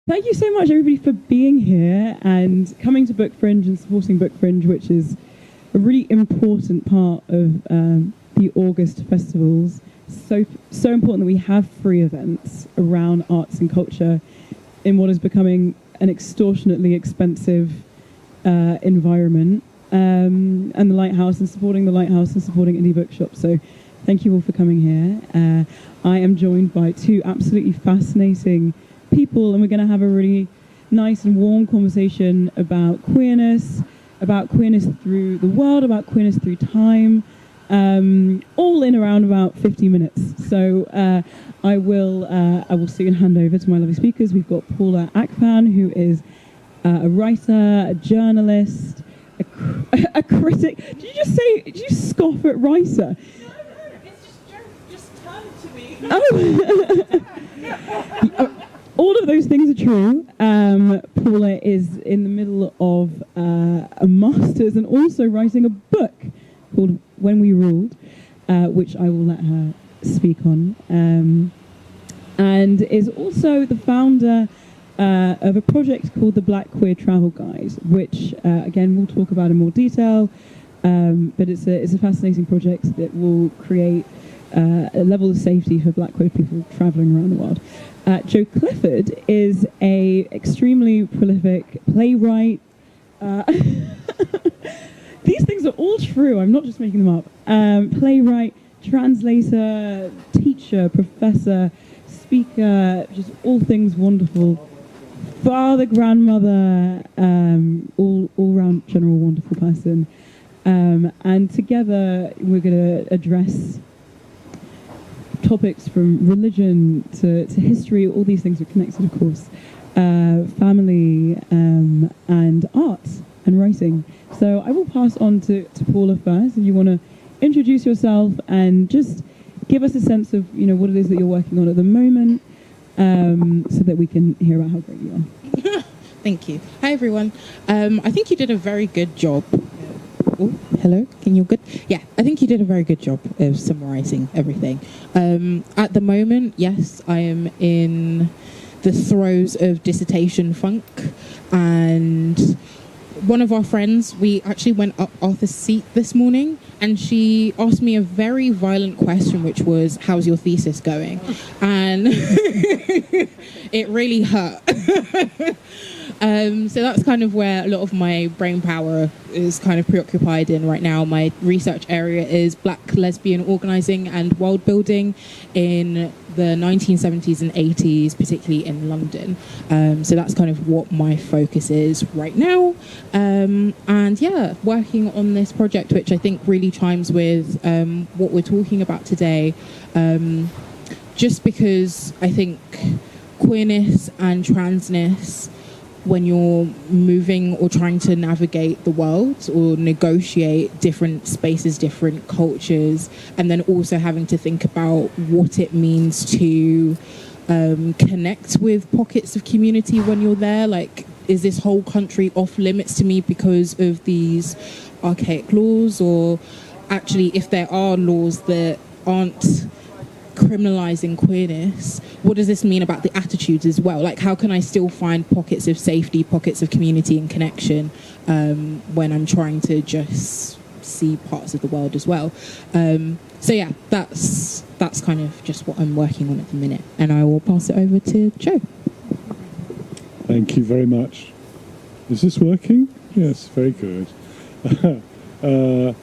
Thank you so much, everybody, for being here and coming to Book Fringe and supporting Book Fringe, which is a really important part of the August festivals. So important that we have free events around arts and culture in what is becoming an extortionately expensive environment. And the Lighthouse, and supporting the Lighthouse and supporting indie bookshops. So thank you all for coming here. I am joined by two absolutely fascinating people, and we're going to have a really nice and warm conversation about queerness through the world, about queerness through time, all in around about 50 minutes. So I will soon hand over to my lovely speakers. We've got Paula Akpan, who is a writer, a journalist, a critic. Did you scoff at writer? It's just turn to me. Oh. All of those things are true. Paula is in the middle of a master's and also writing a book called When We Ruled, which I will let her speak on, and is also the founder of a project called the Black Queer Travel Guide, which again we'll talk about in more detail, but it's a fascinating project that will create a level of safety for Black queer people travelling around the world. Jo Clifford is a extremely prolific playwright. These things are all true. I'm not just making them up. Playwright, translator, teacher, professor, speaker, just all things wonderful. Father, grandmother, all-round general wonderful person. And together we're going to address topics from religion to history. All these things are connected, of course. Family and art and writing. So I will pass on to Paula first. If you want to introduce yourself and just give us a sense of what it is that you're working on at the moment, so that we can hear about how great you are. Thank you. Hi, everyone. I think you did a very good job. Oh, hello, can you good? Yeah, I think you did a very good job of summarising everything. At the moment, yes, I am in the throes of dissertation funk, and one of our friends, we actually went up Arthur's seat this morning, and she asked me a very violent question, which was, how's your thesis going? And it really hurt. So that's kind of where a lot of my brain power is kind of preoccupied in right now. My research area is Black lesbian organising and world building in the 1970s and 80s, particularly in London. So that's kind of what my focus is right now. And yeah, working on this project, which I think really chimes with what we're talking about today, just because I think queerness and transness, when you're moving or trying to navigate the world or negotiate different spaces, different cultures, and then also having to think about what it means to connect with pockets of community when you're there. Like, is this whole country off limits to me because of these archaic laws? Or actually, if there are laws that aren't criminalizing queerness, what does this mean about the attitudes as well? Like, how can I still find pockets of safety, pockets of community and connection when I'm trying to just see parts of the world as well? So yeah, that's kind of just what I'm working on at the minute, and I will pass it over to Jo. Thank you very much. Is this working? Yes, very good. My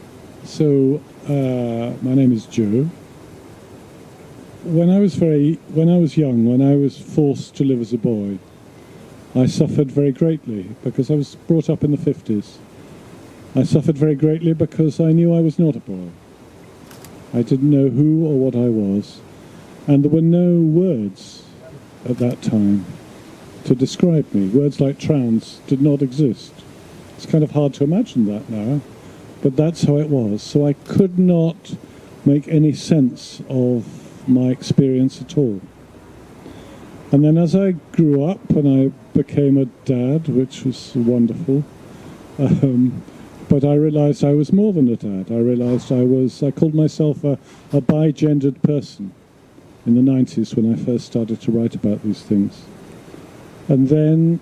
name is Jo. When I was young, when I was forced to live as a boy, I suffered very greatly because I was brought up in the 50s. I suffered very greatly because I knew I was not a boy. I didn't know who or what I was, and there were no words at that time to describe me. Words like trans did not exist. It's kind of hard to imagine that now, but that's how it was. So I could not make any sense of my experience at all. And then as I grew up and I became a dad, which was wonderful, but I realized I was more than a dad. I realized I called myself a bi-gendered person in the 90s when I first started to write about these things. And then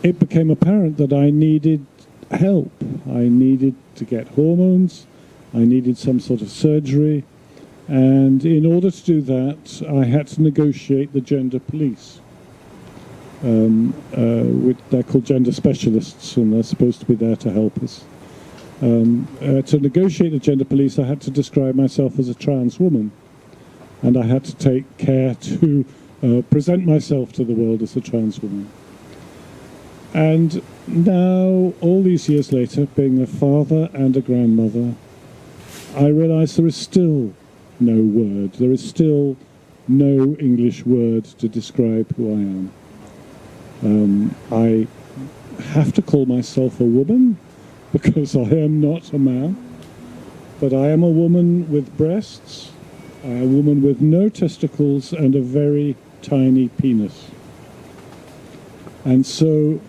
it became apparent that I needed help. I needed to get hormones. I needed some sort of surgery. And in order to do that, I had to negotiate the gender police. They're called gender specialists, and they're supposed to be there to help us. To negotiate the gender police, I had to describe myself as a trans woman. And I had to take care to present myself to the world as a trans woman. And now, all these years later, being a father and a grandmother, I realise there is still no word. There is still no English word to describe who I am. I have to call myself a woman because I am not a man. But I am a woman with breasts, a woman with no testicles and a very tiny penis. And so,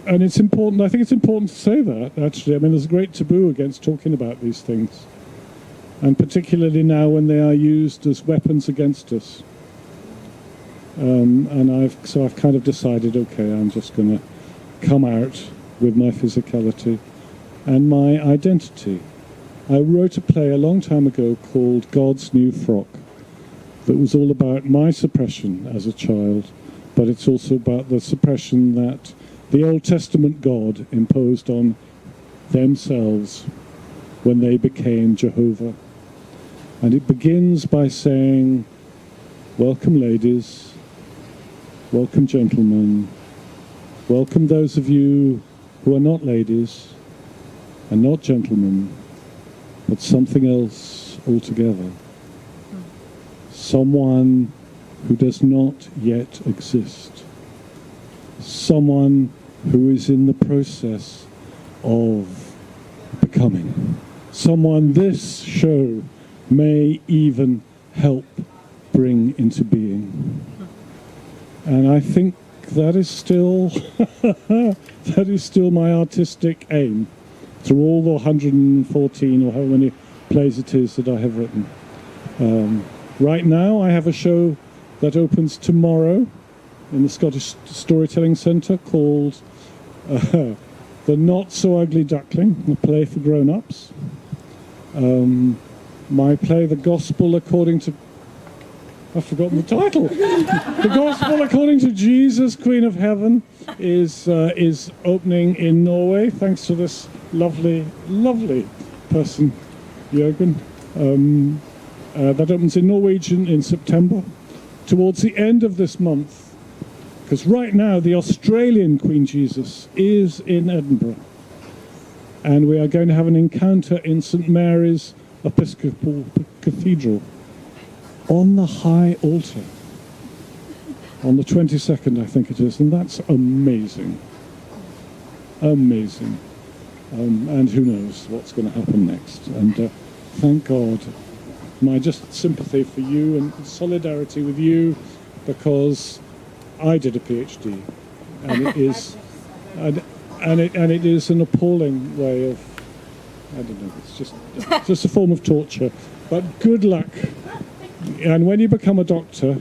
and it's important, I think it's important to say that, actually. I mean, there's a great taboo against talking about these things. And particularly now when they are used as weapons against us. And I've kind of decided, okay, I'm just going to come out with my physicality and my identity. I wrote a play a long time ago called God's New Frock that was all about my suppression as a child, but it's also about the suppression that the Old Testament God imposed on themselves when they became Jehovah. And it begins by saying, welcome ladies, welcome gentlemen, welcome those of you who are not ladies and not gentlemen, but something else altogether. Someone who does not yet exist. Someone who is in the process of becoming. Someone this show may even help bring into being. And I think that is still that is still my artistic aim through all the 114 or however many plays it is that I have written. Right now I have a show that opens tomorrow in the Scottish Storytelling Centre called The Not So Ugly Duckling, a play for grown-ups. My play, The Gospel According to... I've forgotten the title. The Gospel According to Jesus, Queen of Heaven, is opening in Norway, thanks to this lovely, lovely person, Jørgen. That opens in Norwegian in September. Towards the end of this month, because right now the Australian Queen Jesus is in Edinburgh, and we are going to have an encounter in St Mary's Episcopal Cathedral on the high altar on the 22nd, I think it is, and that's amazing. Amazing. And who knows what's going to happen next. And thank God, my just sympathy for you and solidarity with you, because I did a PhD, and it is and it is an appalling way of, I don't know, it's just a form of torture. But good luck. And when you become a doctor,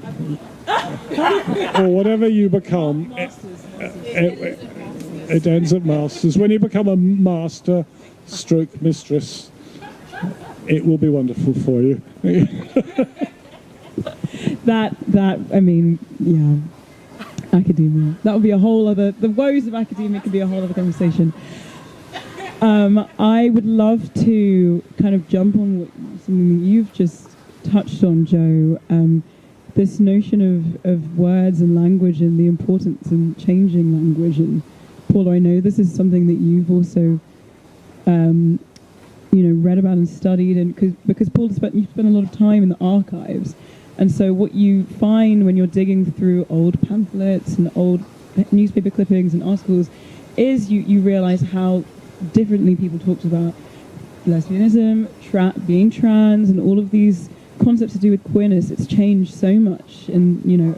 or whatever you become, it ends at masters. When you become a master stroke mistress, it will be wonderful for you. I mean, yeah, academia. That would be a whole other, the woes of academia could be a whole other conversation. I would love to kind of jump on something that you've just touched on, Joe. This notion of words and language and the importance in changing language. And Paul, I know this is something that you've also, read about and studied, and because Paul, you spent a lot of time in the archives, and so what you find when you're digging through old pamphlets and old newspaper clippings and articles is you realise how differently people talked about lesbianism, being trans, and all of these concepts to do with queerness. It's changed so much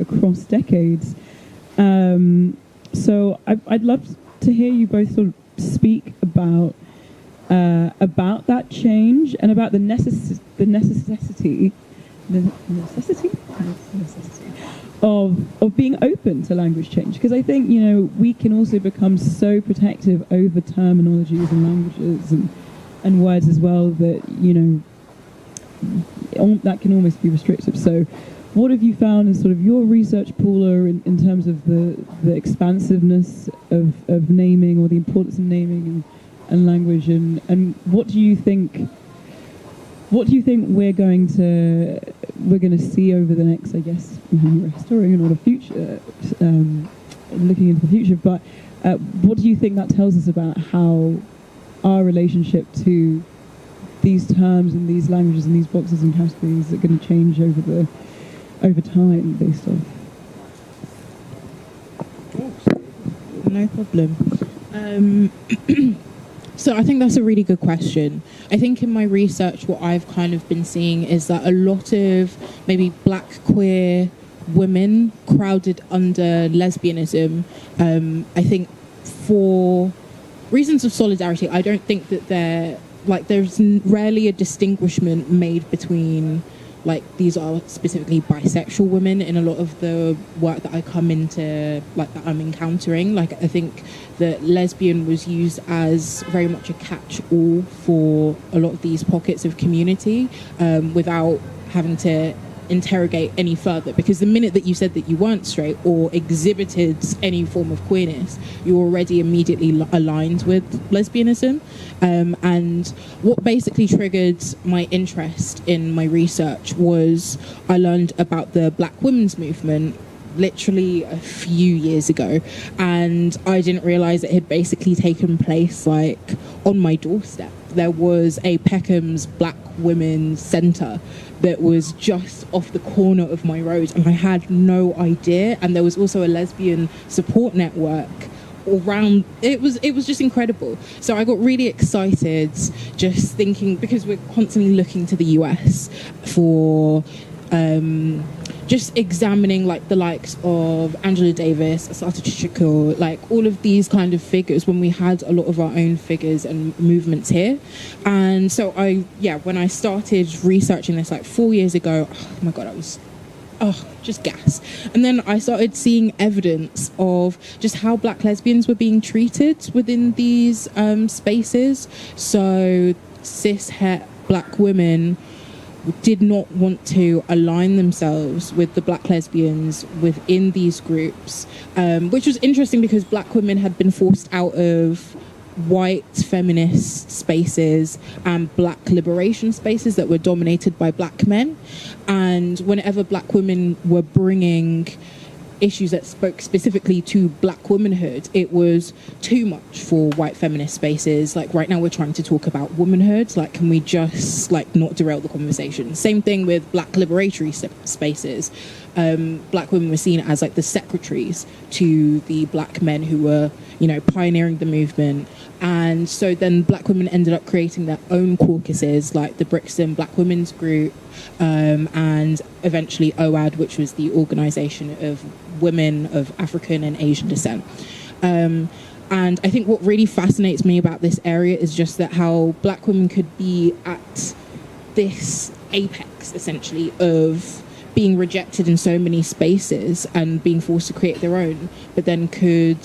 across decades. So I'd love to hear you both sort of speak about that change and about the necessity of being open to language change, because I think, you know, we can also become so protective over terminologies and languages and words as well that, you know, that can almost be restrictive. So what have you found in sort of your research, Paula, in terms of the expansiveness of naming, or the importance of naming and language, and what do you think we're going to see over the next, I guess, you're a historian or the future, looking into the future, but what do you think that tells us about how our relationship to these terms and these languages and these boxes and categories are going to change over time based off? No problem. So I think that's a really good question. I think in my research, what I've kind of been seeing is that a lot of maybe black queer women crowded under lesbianism, I think for reasons of solidarity, I don't think that there's rarely a distinguishment made between, like, these are specifically bisexual women in a lot of the work that I come into, like, that I'm encountering. Like, I think that lesbian was used as very much a catch-all for a lot of these pockets of community, without having to interrogate any further, because the minute that you said that you weren't straight or exhibited any form of queerness, you're already immediately aligned with lesbianism. And what basically triggered my interest in my research was I learned about the Black women's movement literally a few years ago, and I didn't realize it had basically taken place like on my doorstep. There was a Peckham's Black Women's Centre that was just off the corner of my road, and I had no idea. And there was also a lesbian support network around. It was just incredible. So I got really excited just thinking, because we're constantly looking to the US for just examining like the likes of Angela Davis, Assata Shakur, like all of these kind of figures, when we had a lot of our own figures and movements here. And so when I started researching this like 4 years ago, oh my God, I was just gas. And then I started seeing evidence of just how Black lesbians were being treated within these spaces. So cis-het Black women did not want to align themselves with the Black lesbians within these groups, which was interesting because Black women had been forced out of white feminist spaces and Black liberation spaces that were dominated by Black men. And whenever Black women were bringing issues that spoke specifically to Black womanhood, it was too much for white feminist spaces. Like right now we're trying to talk about womanhood, like can we just like not derail the conversation? Same thing with Black liberatory spaces. Black women were seen as like the secretaries to the Black men who were, you know, pioneering the movement. And so then Black women ended up creating their own caucuses, like the Brixton Black Women's Group, and eventually OAD, which was the Organisation of Women of African and Asian descent. And I think what really fascinates me about this area is just that how Black women could be at this apex, essentially, of being rejected in so many spaces and being forced to create their own, but then could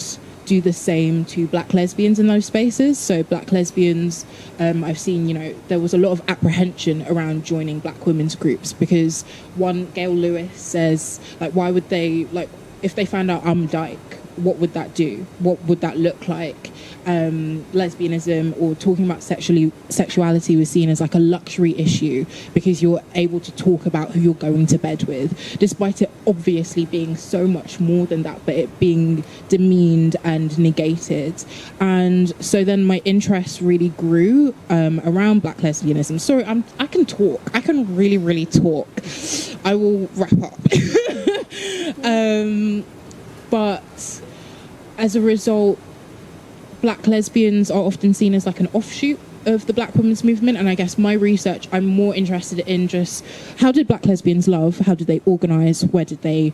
do the same to Black lesbians in those spaces. So Black lesbians, I've seen, you know, there was a lot of apprehension around joining Black women's groups because one, Gail Lewis says, like, why would they, like, if they found out I'm dyke, what would that do? What would that look like? Lesbianism or talking about sexuality was seen as like a luxury issue because you're able to talk about who you're going to bed with, despite it obviously being so much more than that, but it being demeaned and negated. And so then my interest really grew around Black lesbianism. Sorry, I can talk. I can really, really talk. I will wrap up. But as a result, Black lesbians are often seen as like an offshoot of the Black women's movement, and I guess my research, I'm more interested in just how did Black lesbians love, how did they organise, where did they,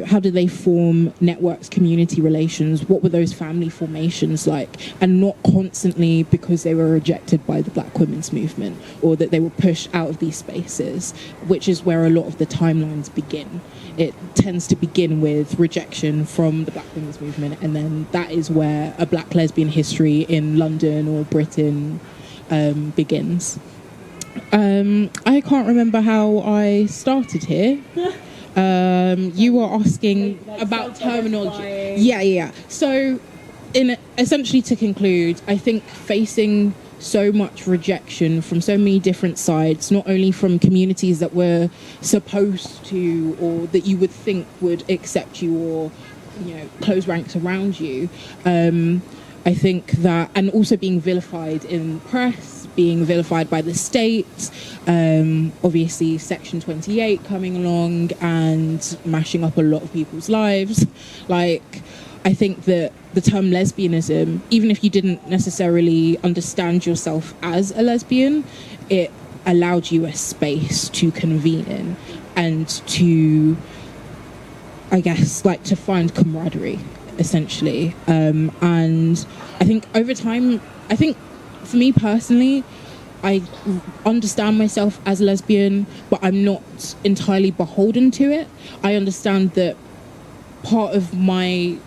how did they form networks, community relations, what were those family formations like, and not constantly because they were rejected by the Black women's movement or that they were pushed out of these spaces, which is where a lot of the timelines begin. It tends to begin with rejection from the Black women's movement, and then that is where a Black lesbian history in London or Britain begins. I can't remember how I started here. You were asking about terminology. Yeah. So, essentially to conclude, I think facing so much rejection from so many different sides, not only from communities that were supposed to or that you would think would accept you or close ranks around you, I think that, and also being vilified in press, being vilified by the state, obviously Section 28 coming along and mashing up a lot of people's lives. I think that the term lesbianism, even if you didn't necessarily understand yourself as a lesbian, it allowed you a space to convene in and to, I guess, to find camaraderie, essentially. And I think over time, for me personally, I understand myself as a lesbian, but I'm not entirely beholden to it. I understand that part of my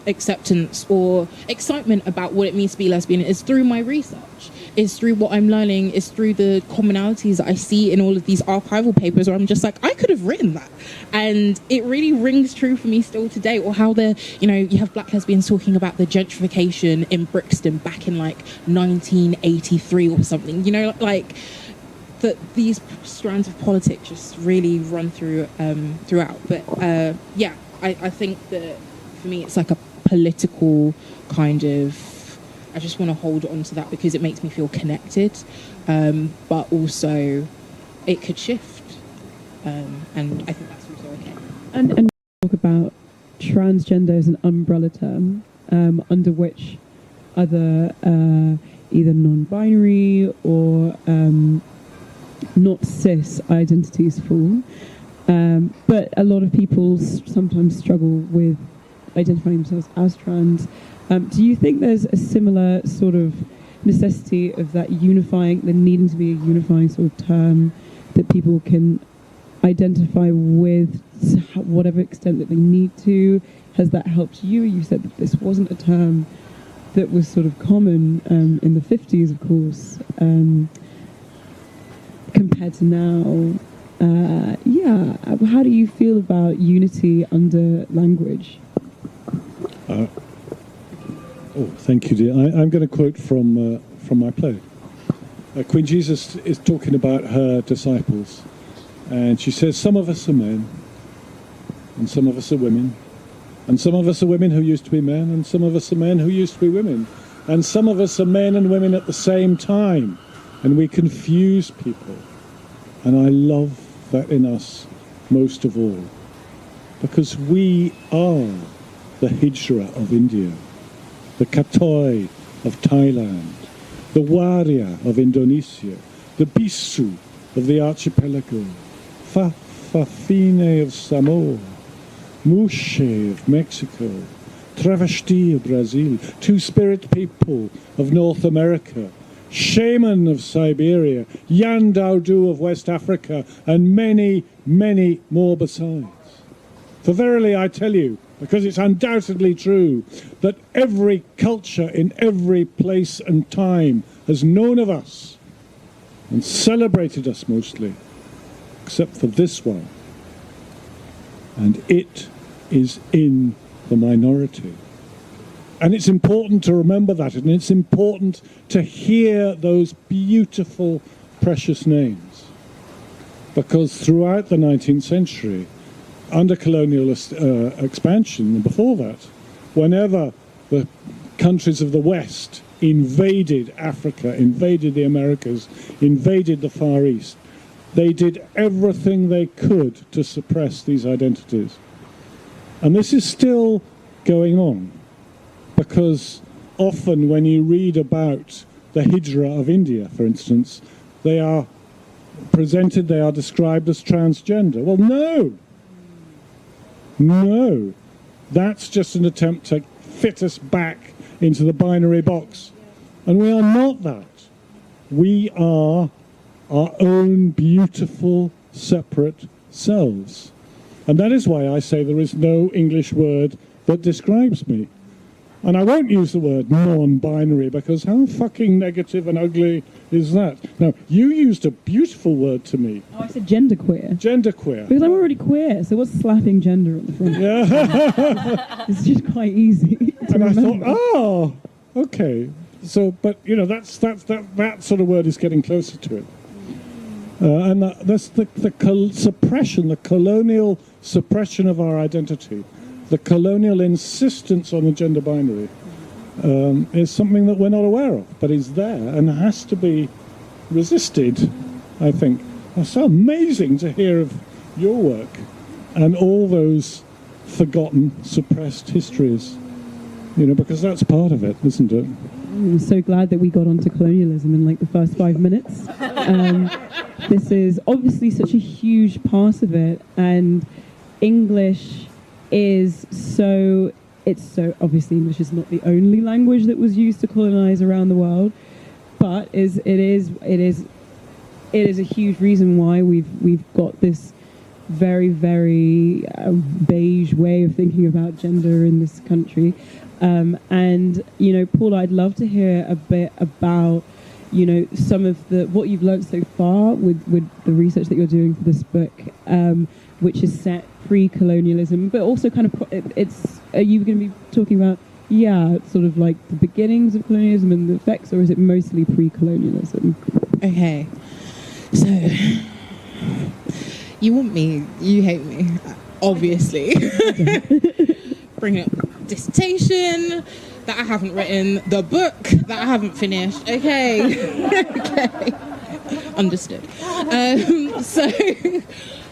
acceptance or excitement about what it means to be lesbian is through my research, is through what I'm learning, is through the commonalities that I see in all of these archival papers where I'm just like, I could have written that. And it really rings true for me still today. Or how you have Black lesbians talking about the gentrification in Brixton back in 1983 or something, that these strands of politics just really run throughout. But I think that for me it's like a political kind of, I just want to hold on to that because it makes me feel connected, but also it could shift, and I think that's also okay. And talk about transgender as an umbrella term under which other either non-binary or not cis identities fall, but a lot of people sometimes struggle with identifying themselves as trans. Do you think there's a similar sort of necessity of that there needing to be a unifying sort of term that people can identify with to whatever extent that they need to? Has that helped you? You said that this wasn't a term that was sort of common in the 50s, of course, compared to now. How do you feel about unity under language? Thank you, dear. I'm going to quote from my play. Queen Jesus is talking about her disciples, and she says, some of us are men, and some of us are women, and some of us are women who used to be men, and some of us are men who used to be women, and some of us are men and women at the same time, and we confuse people. And I love that in us most of all, because we are the Hijra of India, the Katoi of Thailand, the Waria of Indonesia, the Bisu of the archipelago, Fafine of Samoa, Mushe of Mexico, Travesti of Brazil, Two-Spirit people of North America, Shaman of Siberia, Yan Daudu of West Africa, and many, many more besides. For verily I tell you, because it's undoubtedly true, that every culture in every place and time has known of us and celebrated us mostly, except for this one. And it is in the minority. And it's important to remember that, and it's important to hear those beautiful, precious names. Because throughout the 19th century, under colonial expansion, and before that, whenever the countries of the West invaded Africa, invaded the Americas, invaded the Far East, they did everything they could to suppress these identities. And this is still going on, because often when you read about the Hijra of India, for instance, they are presented, they are described as transgender. Well, no. That's just an attempt to fit us back into the binary box. And we are not that. We are our own beautiful, separate selves. And that is why I say there is no English word that describes me. And I won't use the word non-binary, because how fucking negative and ugly is that? Now, you used a beautiful word to me. Oh, I said genderqueer. Genderqueer. Because I'm already queer, so what's slapping gender on the front? Yeah. It's just quite easy to And I remember. thought, oh, okay. So, but, you know, that sort of word is getting closer to it. And that's the suppression, the colonial suppression of our identity. The colonial insistence on the gender binary is something that we're not aware of, but is there and has to be resisted, I think. It's so amazing to hear of your work and all those forgotten, suppressed histories, you know, because that's part of it, isn't it? I'm so glad that we got onto colonialism in like the first 5 minutes. This is obviously such a huge part of it, and English is so obviously English is not the only language that was used to colonize around the world, but it is a huge reason why we've got this very, very beige way of thinking about gender in this country. And you know, Paula, I'd love to hear a bit about, you know, some of what you've learned so far with the research that you're doing for this book, which is set pre-colonialism, but also kind of are you going to be talking about sort of like the beginnings of colonialism and the effects, or is it mostly pre-colonialism? Okay, so you hate me, obviously. Bring up dissertation that I haven't written, the book that I haven't finished. Okay. Okay, understood. So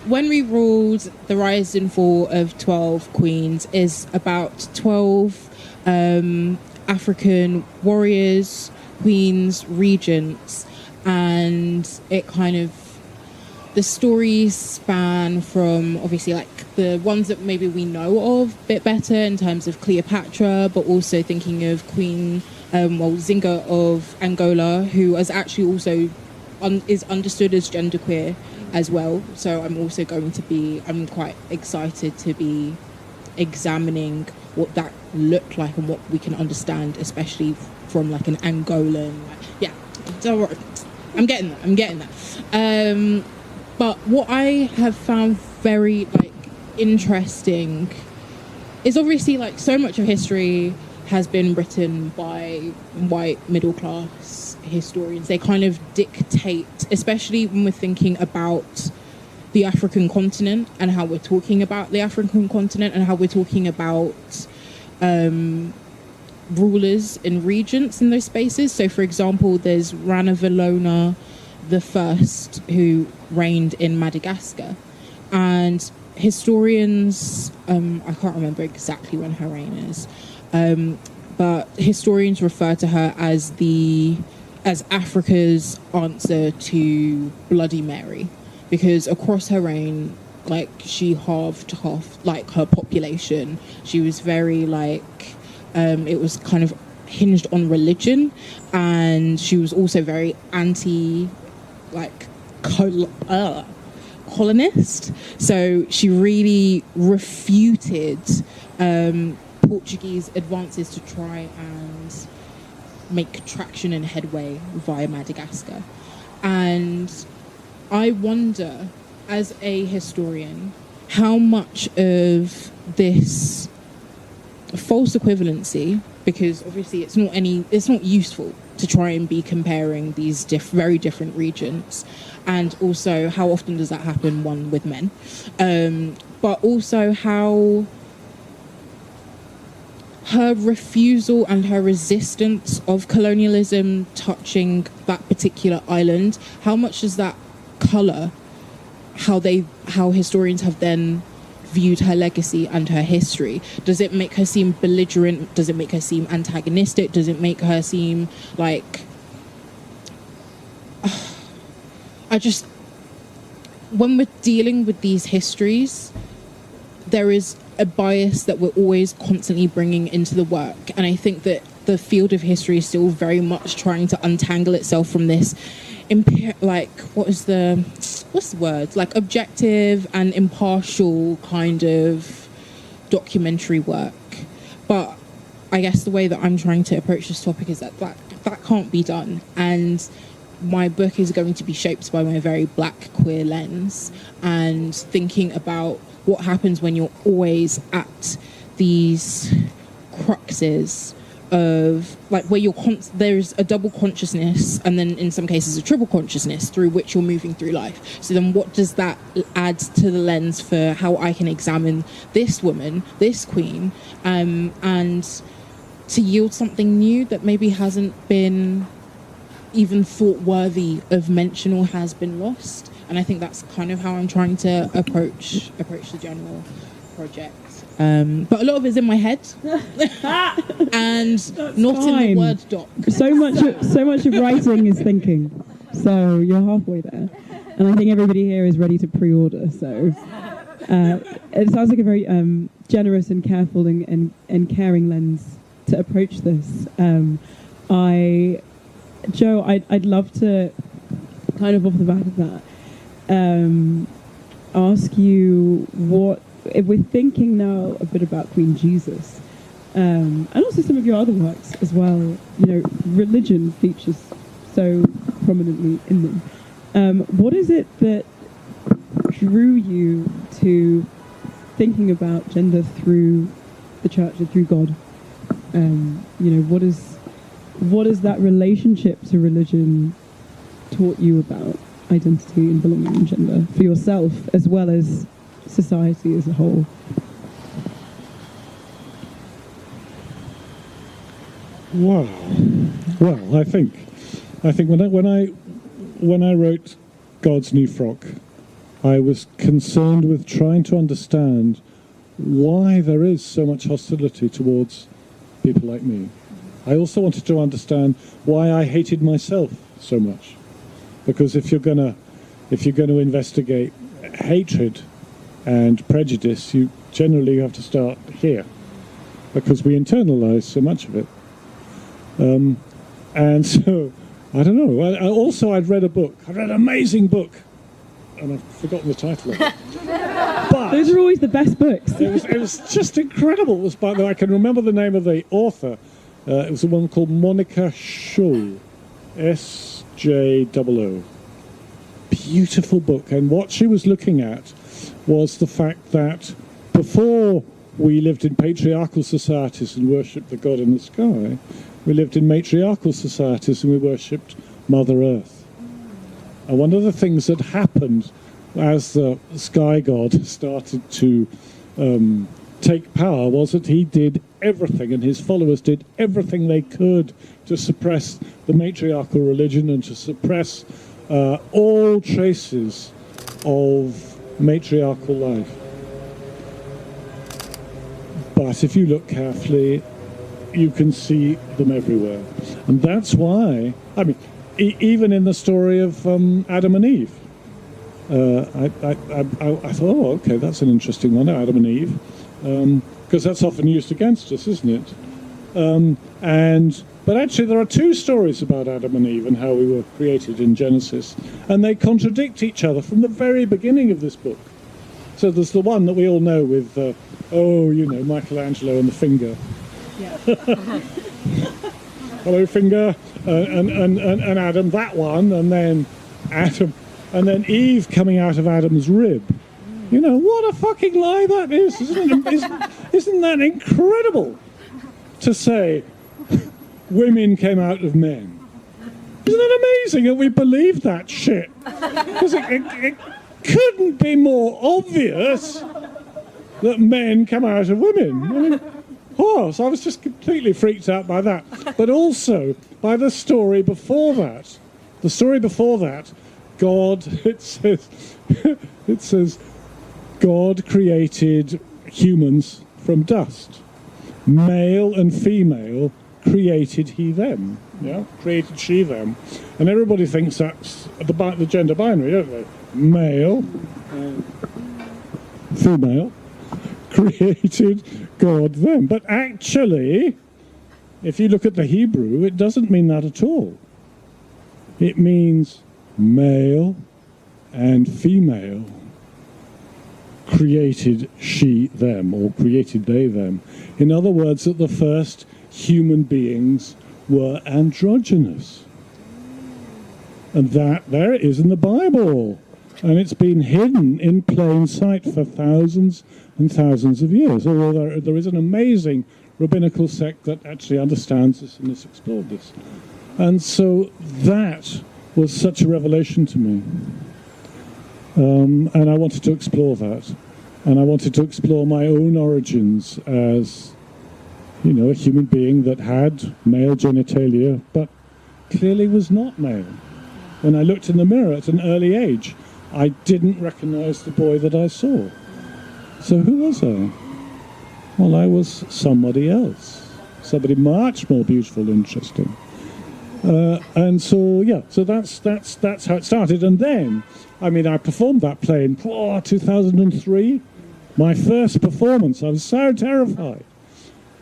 when we ruled, the rise and fall of 12 queens is about 12 African warriors, queens, regents, and it kind of, the stories span from obviously like the ones that maybe we know of a bit better in terms of Cleopatra, but also thinking of Queen Zinga of Angola, who is actually also is understood as genderqueer as well. So I'm quite excited to be examining what that looked like and what we can understand, especially from like an Angolan. I'm getting that. But what I have found very like interesting is obviously like so much of history has been written by white middle class historians. They kind of dictate, especially when we're thinking about the African continent and how we're talking about the African continent and how we're talking about rulers and regents in those spaces. So for example, there's Rana Valona the First, who reigned in Madagascar, and historians, I can't remember exactly when her reign is, but historians refer to her as Africa's answer to Bloody Mary, because across her reign, like, she halved half like her population. She was very like it was kind of hinged on religion, and she was also very anti like colonist. So she really refuted Portuguese advances to try and make traction and headway via Madagascar. And I wonder, as a historian, how much of this false equivalency, because obviously it's not useful to try and be comparing these very different regions, and also how often does that happen, one, with men, but also how her refusal and her resistance of colonialism touching that particular island, how much does that colour how historians have then viewed her legacy and her history? Does it make her seem belligerent? Does it make her seem antagonistic? Does it make her seem like when we're dealing with these histories, there is a bias that we're always constantly bringing into the work. And I think that the field of history is still very much trying to untangle itself from this, what's the word? Like objective and impartial kind of documentary work. But I guess the way that I'm trying to approach this topic is that can't be done. And my book is going to be shaped by my very black queer lens and thinking about what happens when you're always at these cruxes of where there's a double consciousness and then in some cases a triple consciousness through which you're moving through life. So then what does that add to the lens for how I can examine this woman, this queen, and to yield something new that maybe hasn't been even thought worthy of mention or has been lost. And I think that's kind of how I'm trying to approach the general project. But a lot of it's in my head and That's not fine. in the Word doc. So much of writing is thinking. So you're halfway there. And I think everybody here is ready to pre-order. So it sounds like a very generous and careful and caring lens to approach this. Joe, I'd love to kind of off the back of that ask you what, if we're thinking now a bit about Queen Jesus, and also some of your other works as well, you know, religion features so prominently in them. What is it that drew you to thinking about gender through the church and through God? You know, what is that relationship to religion taught you about identity and belonging and gender for yourself as well as society as a whole? Wow. Well, I think when I wrote God's New Frock, I was concerned with trying to understand why there is so much hostility towards people like me. I also wanted to understand why I hated myself so much, because if you're gonna investigate hatred and prejudice, you generally have to start here, because we internalize so much of it. And so, I don't know. I'd read a book. I read an amazing book, and I've forgotten the title of it. But Those are always the best books. it was just incredible. It was by, I can remember the name of the author. It was a woman called Monica Schull, S-J-O-O. Beautiful book. And what she was looking at was the fact that before we lived in patriarchal societies and worshipped the God in the sky, we lived in matriarchal societies and we worshipped Mother Earth. And one of the things that happened as the sky god started to take power was that he did everything, and his followers did everything they could to suppress the matriarchal religion and to suppress all traces of matriarchal life. But if you look carefully, you can see them everywhere. And that's why, I mean, even in the story of Adam and Eve, I thought, oh, okay, that's an interesting one, Adam and Eve, because that's often used against us, isn't it? But actually there are two stories about Adam and Eve and how we were created in Genesis, and they contradict each other from the very beginning of this book. So there's the one that we all know with, Michelangelo and the finger. Yeah. Hello, finger, and Adam, that one, and then Adam, and then Eve coming out of Adam's rib. You know, what a fucking lie that is, isn't that incredible to say women came out of men? Isn't it amazing that we believe that shit? Because it couldn't be more obvious that men come out of women. I mean, so I was just completely freaked out by that. But also by the story before that. The story before that, God, it says, God created humans from dust. Male and female created he them. Yeah, created she them, and everybody thinks that's the gender binary, don't they? Male, female, created God them. But actually, if you look at the Hebrew, it doesn't mean that at all. It means male and female created she them, or created they them. In other words, that the first human beings were androgynous. And that there it is in the Bible. And it's been hidden in plain sight for thousands and thousands of years. Although there is an amazing rabbinical sect that actually understands this and has explored this. And so that was such a revelation to me. And I wanted to explore that. And I wanted to explore my own origins as, you know, a human being that had male genitalia, but clearly was not male. When I looked in the mirror at an early age, I didn't recognize the boy that I saw. So who was I? Well, I was somebody else. Somebody much more beautiful and interesting. And so, yeah, so that's how it started. And then, I mean, I performed that play in 2003. My first performance, I was so terrified.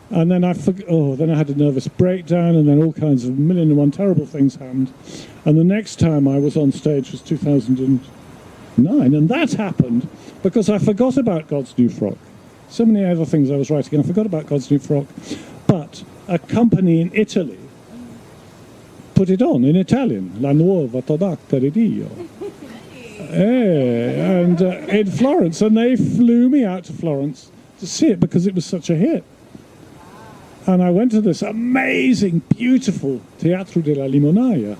And then then I had a nervous breakdown, and then all kinds of million and one terrible things happened. And the next time I was on stage was 2009, and that happened because I forgot about God's New Frock. So many other things I was writing, and I forgot about God's New Frock. But a company in Italy put it on in Italian, La Nuova Todacca di Dio. And in Florence, and they flew me out to Florence to see it because it was such a hit. And I went to this amazing, beautiful Teatro della Limonaia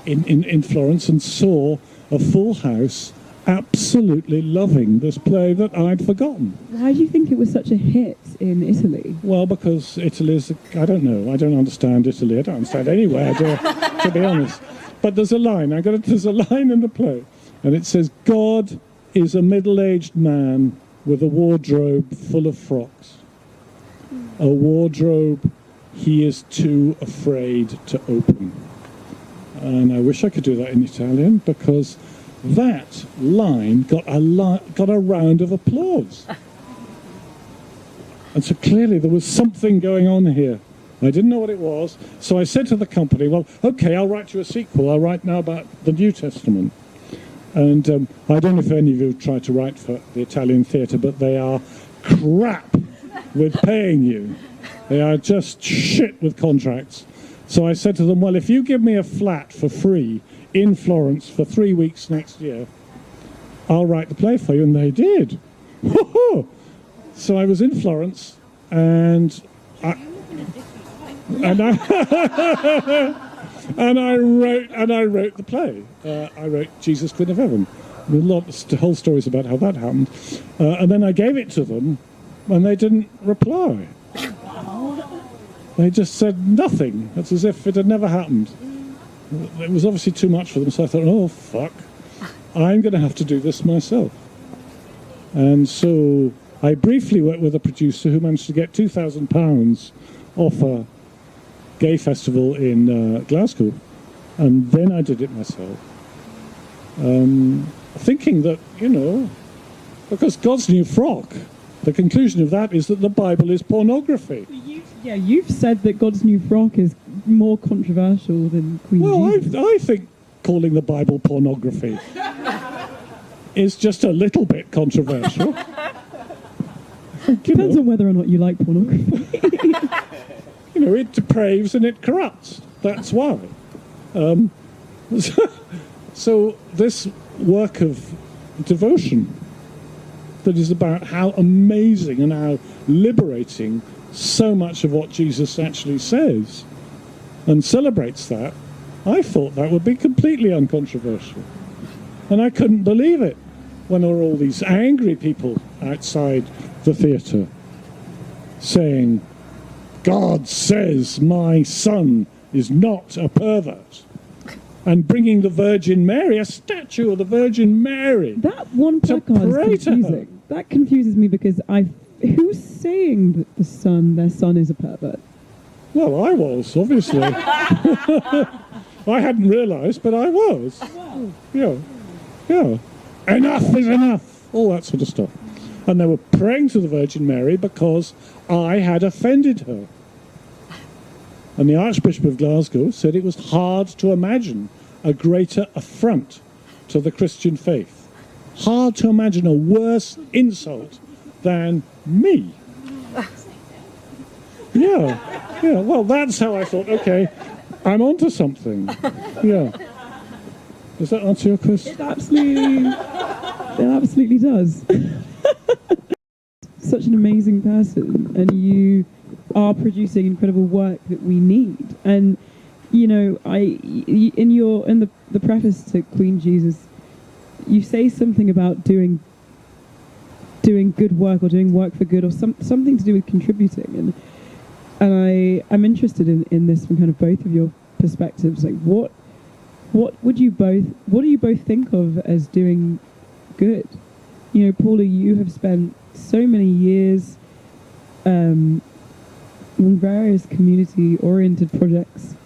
in Florence and saw a full house absolutely loving this play that I'd forgotten. Why do you think it was such a hit in Italy? Well, because Italy's, I don't know, I don't understand Italy. I don't understand anywhere, to be honest. But there's a line, there's a line in the play, and it says, God is a middle-aged man with a wardrobe full of frocks. A wardrobe he is too afraid to open. And I wish I could do that in Italian, because that line got a round of applause. And so clearly there was something going on here. I didn't know what it was, so I said to the company, well, okay, I'll write you a sequel. I'll write now about the New Testament. And I don't know if any of you have tried to write for the Italian theatre, but they are crap with paying you. They are just shit with contracts. So I said to them, well, if you give me a flat for free in Florence for 3 weeks next year, I'll write the play for you. And they did. So I was in Florence, and I wrote the play. I wrote Jesus, Queen of Heaven. The whole story's about how that happened. And then I gave it to them, and they didn't reply. They just said nothing. It's as if it had never happened. It was obviously too much for them, so I thought, oh, fuck. I'm going to have to do this myself. And so I briefly worked with a producer who managed to get £2,000 off a gay festival in Glasgow. And then I did it myself. Thinking that, you know, because God's New Frock, the conclusion of that is that the Bible is pornography. You've said that God's New Frock is more controversial than Queen Jesus. Well, I think calling the Bible pornography is just a little bit controversial. Depends on whether or not you like pornography. You know, it depraves and it corrupts. That's why. So this work of devotion that is about how amazing and how liberating so much of what Jesus actually says and celebrates that, I thought that would be completely uncontroversial. And I couldn't believe it when there were all these angry people outside the theatre saying, God says my son is not a pervert. And bringing the Virgin Mary, a statue of the Virgin Mary. That one placard is confusing. That confuses me because who's saying that their son is a pervert? Well, I was, obviously. I hadn't realised, but I was. Yeah. Enough is enough. All that sort of stuff. And they were praying to the Virgin Mary because I had offended her. And the Archbishop of Glasgow said it was hard to imagine a greater affront to the Christian faith. Hard to imagine a worse insult than me. Yeah, well, that's how I thought, okay, I'm onto something. Yeah. Does that answer your question? It absolutely does. Such an amazing person, and you are producing incredible work that we need. And you know, in the preface to Queen Jesus, you say something about doing good work or doing work for good or something to do with contributing. And I'm interested in this from kind of both of your perspectives. Like, what do you both think of as doing good? You know, Paula, you have spent so many years on various community-oriented projects,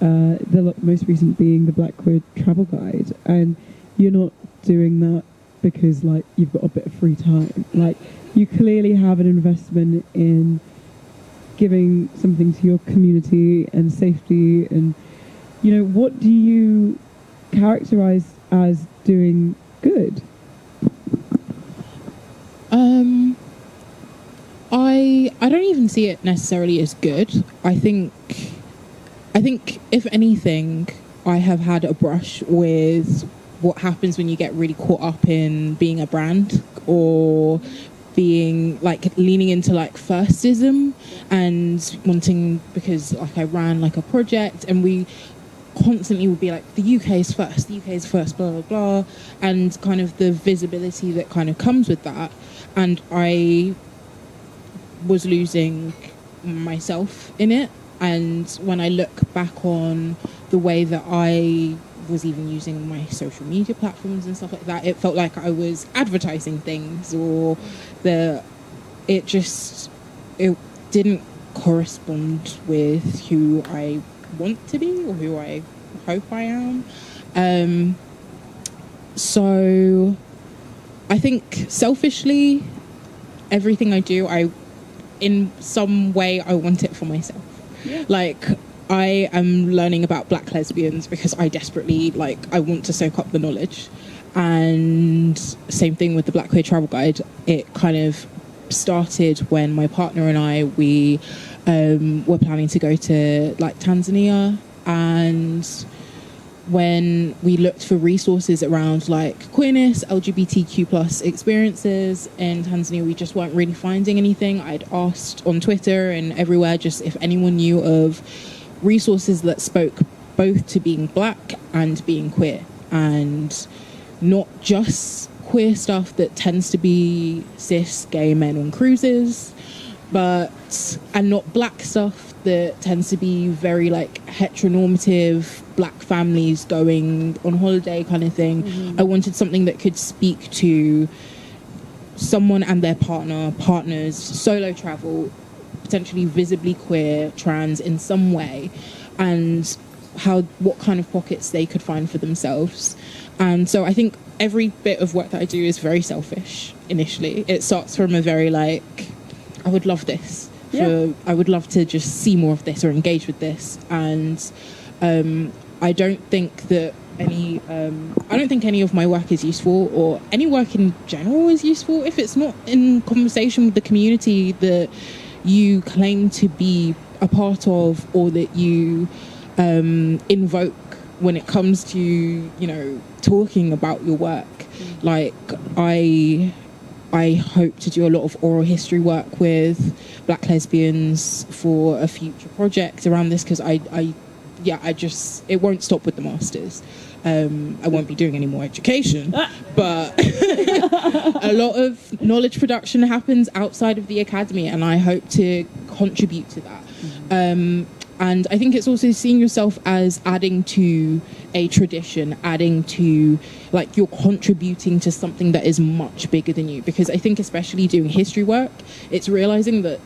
the most recent being the Black Queer Travel Guide, and you're not doing that because, like, you've got a bit of free time. Like, you clearly have an investment in giving something to your community and safety, and, you know, what do you characterize as doing good? I don't even see it necessarily as good. I think if anything, I have had a brush with what happens when you get really caught up in being a brand or being like leaning into like firstism and wanting, because like I ran like a project and we constantly would be like, the UK is first, blah, blah, blah, and kind of the visibility that kind of comes with that. And I was losing myself in it. And when I look back on the way that I was even using my social media platforms and stuff like that, it felt like I was advertising things, or it didn't correspond with who I want to be or who I hope I am. So I think selfishly, everything I do, in some way I want it for myself. Yeah. Like, I am learning about Black lesbians because I desperately, I want to soak up the knowledge. And same thing with the Black Queer Travel Guide. It kind of started when my partner and I, we were planning to go to Tanzania, and when we looked for resources around queerness, LGBTQ plus experiences in Tanzania, we just weren't really finding anything. I'd asked on Twitter and everywhere just if anyone knew of resources that spoke both to being Black and being queer, and not just queer stuff that tends to be cis gay men on cruises, and not Black stuff that tends to be very heteronormative Black families going on holiday kind of thing. Mm-hmm. I wanted something that could speak to someone and their partners, solo travel, potentially visibly queer, trans in some way, and what kind of pockets they could find for themselves. And so I think every bit of work that I do is very selfish initially. It starts from a very I would love this. Yeah. I would love to just see more of this or engage with this. And I don't think that any of my work is useful, or any work in general is useful, if it's not in conversation with the community that you claim to be a part of, or that you invoke when it comes to, talking about your work. I hope to do a lot of oral history work with Black lesbians for a future project around this, because it won't stop with the masters. I won't be doing any more education, but a lot of knowledge production happens outside of the academy, and I hope to contribute to that. Mm-hmm. And I think it's also seeing yourself as adding to a tradition, adding to, you're contributing to something that is much bigger than you. Because I think especially doing history work, it's realizing that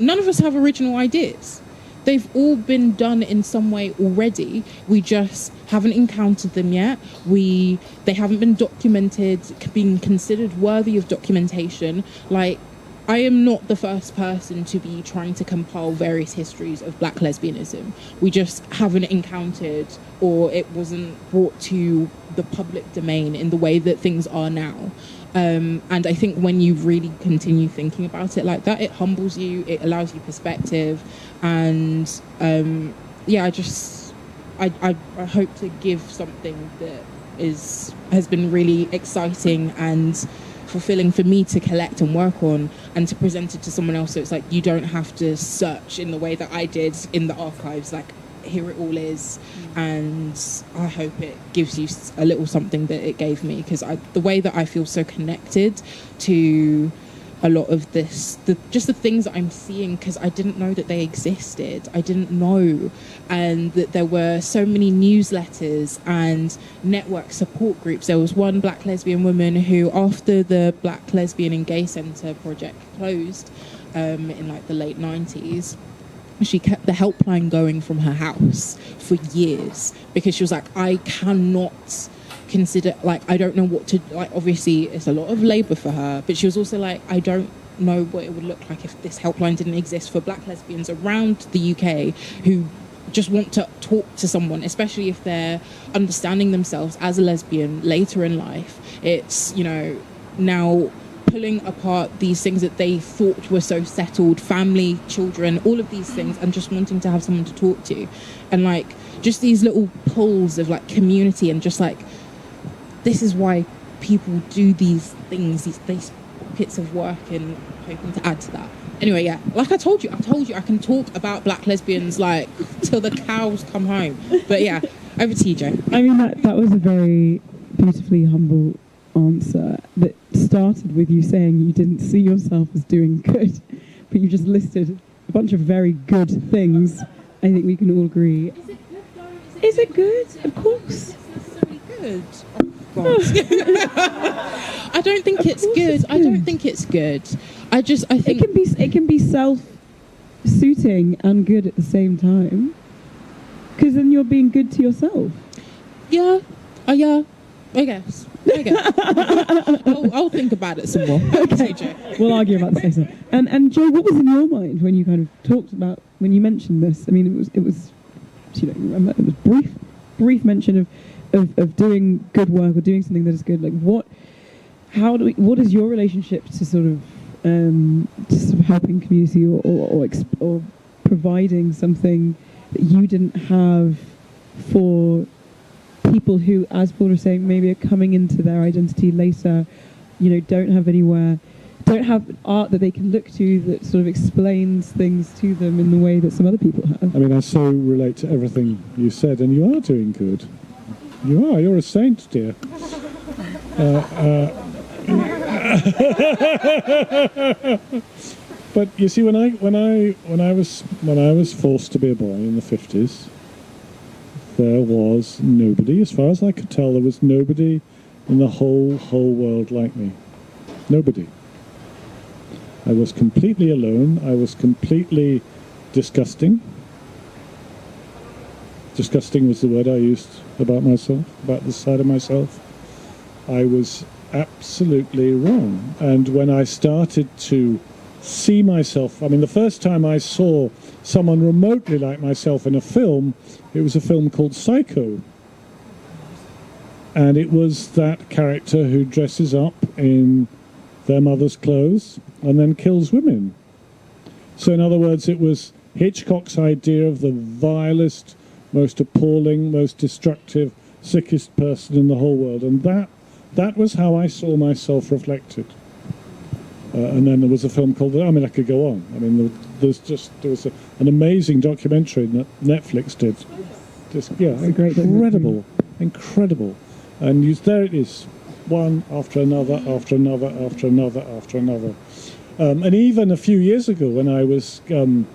none of us have original ideas. they've all been done in some way already. We just haven't encountered them yet. They haven't been documented, being considered worthy of documentation. Like, I am not the first person to be trying to compile various histories of black lesbianism. We just haven't encountered, or it wasn't brought to the public domain in the way that things are now. And I think when you really continue thinking about it like that, it humbles you, it allows you perspective. And I hope to give something that has been really exciting and fulfilling for me to collect and work on, and to present it to someone else, so it's like you don't have to search in the way that I did in the archives. Like, here it all is. And I hope it gives you a little something that it gave me, because the way that I feel so connected to a lot of this, just the things that I'm seeing, because I didn't know that they existed. I didn't know. And that there were so many newsletters and network support groups. There was one black lesbian woman who, after the Black Lesbian and Gay Centre project closed in like the late 90s, she kept the helpline going from her house for years, because she was like, I cannot consider, like, I don't know what to, like, obviously it's a lot of labour for her, but she was also like, I don't know what it would look like if this helpline didn't exist for black lesbians around the UK who just want to talk to someone, especially if they're understanding themselves as a lesbian later in life. It's, now pulling apart these things that they thought were so settled, family, children, all of these things, and just wanting to have someone to talk to. And like, just these little pulls of like community, and just like, this is why people do these things, these pockets of work, and hoping to add to that. Anyway, yeah, like I told you I can talk about black lesbians like till the cows come home. But yeah, over to you, Jo. I mean, that was a very beautifully humble answer that started with you saying you didn't see yourself as doing good, but you just listed a bunch of very good things. I think we can all agree. Is it good though? Is it good? Of course. It's necessarily good. Oh, God. I don't think it's good. I don't think it's good. I think it can be self-suiting and good at the same time, because then you're being good to yourself. Yeah. I guess. I'll think about it some more. Okay. We'll argue about this later. And Jo, what was in your mind when you kind of talked about, when you mentioned this? I mean, it was brief mention of doing good work or doing something that is good. Like, what is your relationship to sort of helping community or providing something that you didn't have for people who, as Paula was saying, maybe are coming into their identity later, don't have art that they can look to that sort of explains things to them in the way that some other people have. I mean, I so relate to everything you said, and you are doing good. You're a saint, dear. But you see, when I was forced to be a boy in the 50s, there was nobody, as far as I could tell, there was nobody in the whole world like me. Nobody. I was completely alone. I was completely disgusting. Disgusting was the word I used about myself, about this side of myself. I was absolutely wrong. And when I started to see myself, I mean, the first time I saw someone remotely like myself in a film, it was a film called Psycho. And it was that character who dresses up in their mother's clothes and then kills women. So in other words, it was Hitchcock's idea of the vilest, most appalling, most destructive, sickest person in the whole world. And that was how I saw myself reflected. And then there was a film called, I mean, I could go on. I mean, there was an amazing documentary that Netflix did. Incredible. And there it is, one after another, after another, after another, after another. And even a few years ago, when I was kind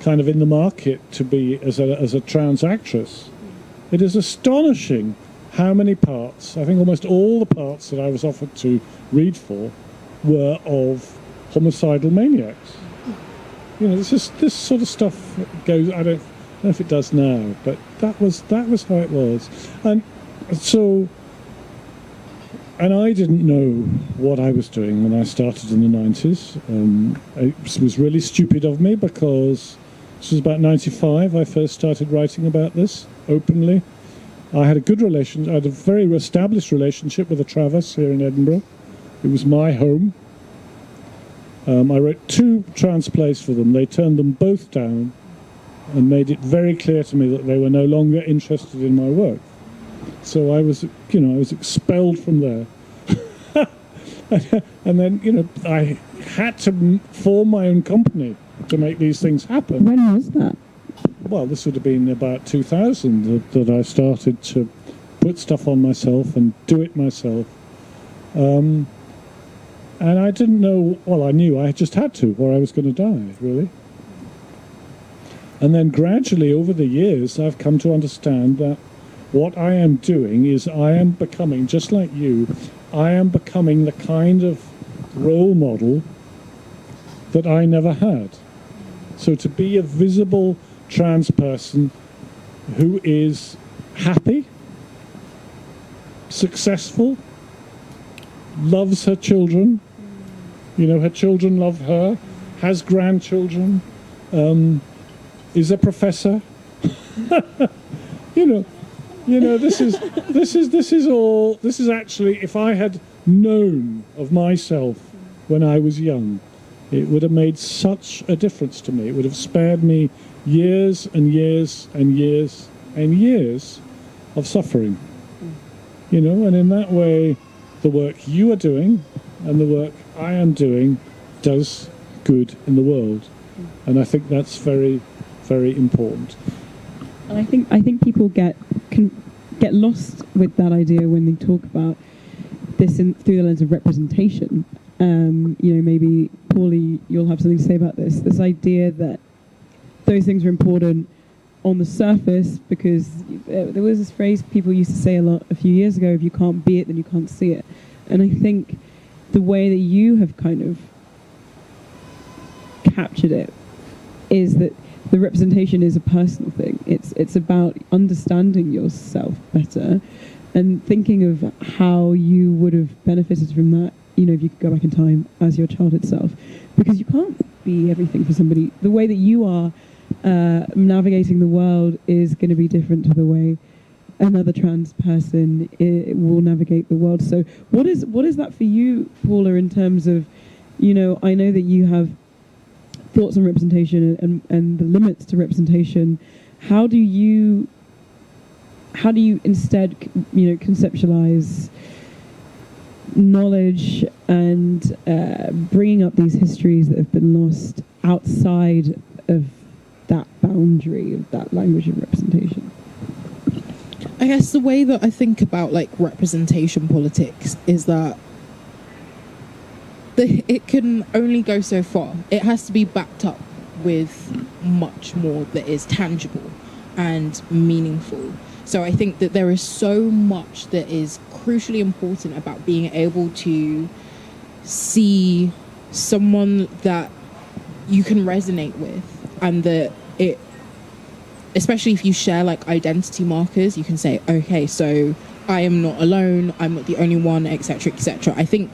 of in the market to be as a trans actress, it is astonishing how many parts, I think almost all the parts that I was offered to read for, were of homicidal maniacs. this sort of stuff goes. I don't know if it does now, but that was how it was, and so. And I didn't know what I was doing when I started in the 90s. It was really stupid of me because this was about 95. I first started writing about this openly. I had I had a very established relationship with a Travis here in Edinburgh. It was my home. I wrote 2 trans plays for them. They turned them both down and made it very clear to me that they were no longer interested in my work. So I was expelled from there. And then, I had to form my own company to make these things happen. When was that? Well, this would have been about 2000 that I started to put stuff on myself and do it myself. And I didn't know, well, I knew I just had to, or I was going to die, really. And then gradually, over the years, I've come to understand that what I am doing is I am becoming, just like you, I am becoming the kind of role model that I never had. So to be a visible trans person who is happy, successful, loves her children, her children love her, has grandchildren, is a professor. This is actually, if I had known of myself when I was young, it would have made such a difference to me. It would have spared me years and years and years and years of suffering. And in that way, the work you are doing and the work I am doing does good in the world. And I think that's very, very important. And I think people can get lost with that idea when they talk about this through the lens of representation. Maybe Paulie, you'll have something to say about this. This idea that those things are important on the surface because there was this phrase people used to say a lot a few years ago: if you can't be it, then you can't see it. And I think the way that you have kind of captured it is that the representation is a personal thing. It's about understanding yourself better and thinking of how you would have benefited from that, if you could go back in time as your childhood self. Because you can't be everything for somebody. The way that you are navigating the world is going to be different to the way another trans person will navigate the world. So what is that for you, Paula, in terms of, I know that you have thoughts on representation and the limits to representation. How do you instead conceptualize knowledge and bringing up these histories that have been lost outside of that boundary of that language of representation? I guess the way that I think about representation politics is that it can only go so far. It has to be backed up with much more that is tangible and meaningful. So I think that there is so much that is crucially important about being able to see someone that you can resonate with, and that it, especially if you share identity markers, you can say, okay, so I am not alone, I'm not the only one, etc., etc. I think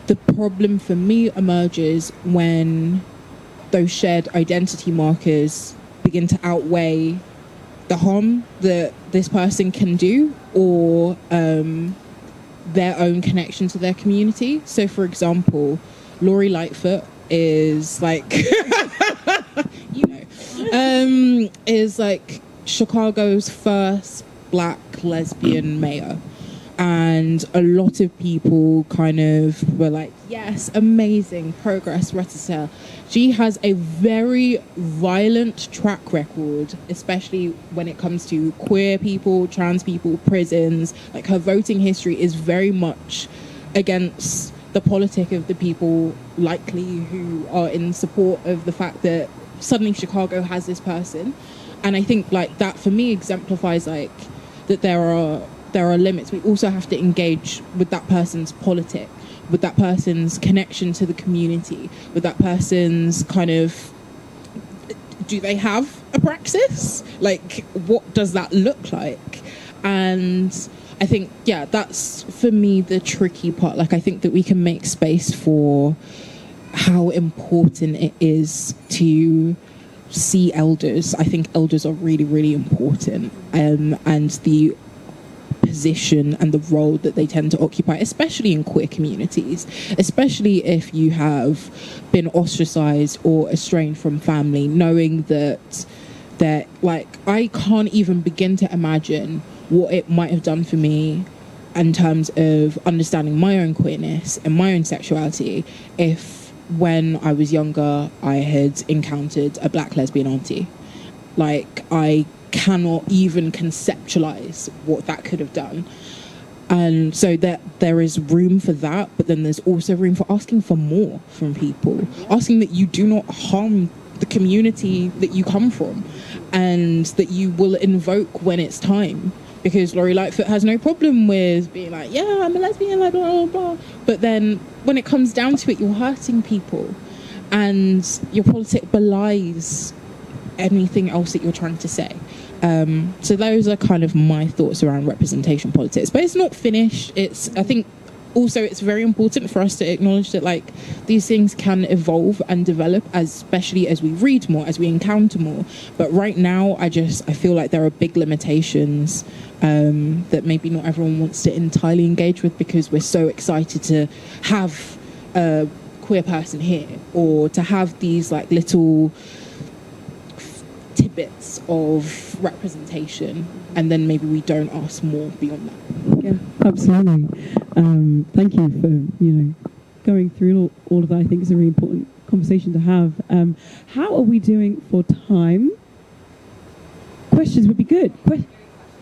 the problem for me emerges when those shared identity markers begin to outweigh the harm that this person can do or their own connection to their community. So, for example, Laurie Lightfoot is is Chicago's first black lesbian mayor. And a lot of people kind of were like, yes, amazing, progress, etc. She has a very violent track record, especially when it comes to queer people, trans people, prisons. Her voting history is very much against the politic of the people likely who are in support of the fact that suddenly Chicago has this person. And I think that for me exemplifies that there are limits. We also have to engage with that person's politic, with that person's connection to the community, with that person's kind of do they have a praxis? Like, what does that look like? And I think, yeah, that's for me the tricky part. Like, I think that we can make space for how important it is to see elders. I think elders are really, really important, and the position and the role that they tend to occupy, especially in queer communities, especially if you have been ostracized or estranged from family, knowing that like, I can't even begin to imagine what it might have done for me in terms of understanding my own queerness and my own sexuality if when I was younger I had encountered a black lesbian auntie. Like, I cannot even conceptualize what that could have done. And so there is room for that, but then there's also room for asking for more from people, asking that you do not harm the community that you come from and that you will invoke when it's time. Because Laurie Lightfoot has no problem with being like, yeah, I'm a lesbian, like, blah, blah, blah. But then when it comes down to it, you're hurting people and your politics belies anything else that you're trying to say. So those are kind of my thoughts around representation politics. But it's not finished. I think also it's very important for us to acknowledge that, like, these things can evolve and develop, especially as we read more, as we encounter more. But right now, I feel like there are big limitations that maybe not everyone wants to entirely engage with, because we're so excited to have a queer person here, or to have these like little tidbits of representation, and then maybe we don't ask more beyond that. Yeah, absolutely. Thank you for going through all of that. I think it's a really important conversation to have. How are we doing for time? Questions would be good.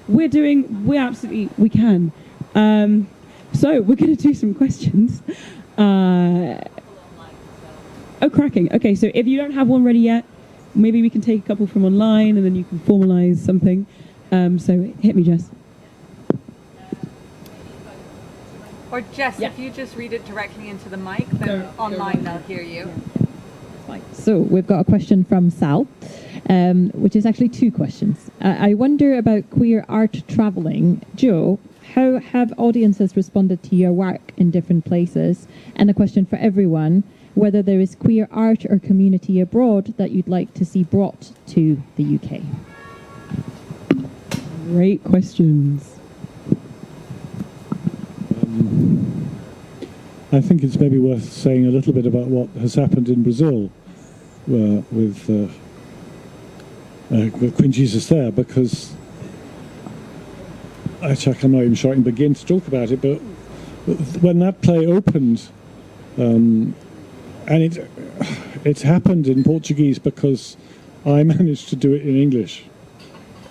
We can. So we're going to do some questions. Cracking. Okay, so if you don't have one ready yet, maybe we can take a couple from online and then you can formalize something. So hit me, Jess. Or Jess, if you just read it directly into the mic, then online they'll hear you. Yeah. So we've got a question from Sal, which is actually two questions. I wonder about queer art travelling. Joe, how have audiences responded to your work in different places? And a question for everyone, whether there is queer art or community abroad that you'd like to see brought to the UK. Great questions. I think it's maybe worth saying a little bit about what has happened in Brazil with Queen Jesus there, because actually I'm not even sure I can begin to talk about it, but when that play opened, and it's happened in Portuguese because I managed to do it in English,